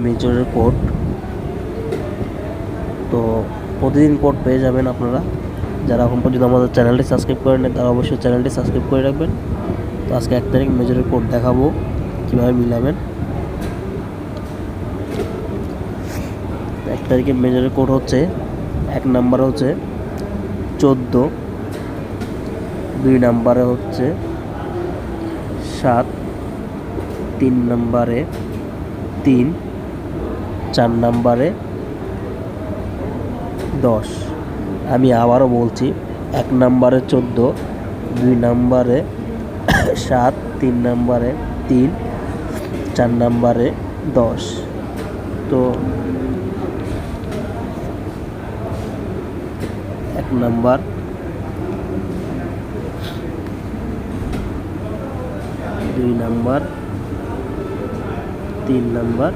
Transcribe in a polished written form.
মেজরের code. তো প্রতিদিন code পেয়ে যাবেন আপনারা। যারা এখন পর্যন্ত আমাদের চ্যানেলটি সাবস্ক্রাইব করেন তারা অবশ্যই চ্যানেলটি সাবস্ক্রাইব করে রাখবেন। তো আজকে 1 তারিখ মেজরের কোড দেখাবো কীভাবে মিলাবেন। 1 তারিখের মেজরের কোড হচ্ছে 1 নাম্বারে হচ্ছে 14, 2 নাম্বারে হচ্ছে 7, 3 নাম্বারে 3, 4 নাম্বারে 10। আমি আবারও বলছি, 1 নাম্বারে 14, 2 নাম্বারে 7, 3 নাম্বারে 3, 4 নাম্বারে 10। তো 1 নাম্বার, 2 নাম্বার, 3 নাম্বার,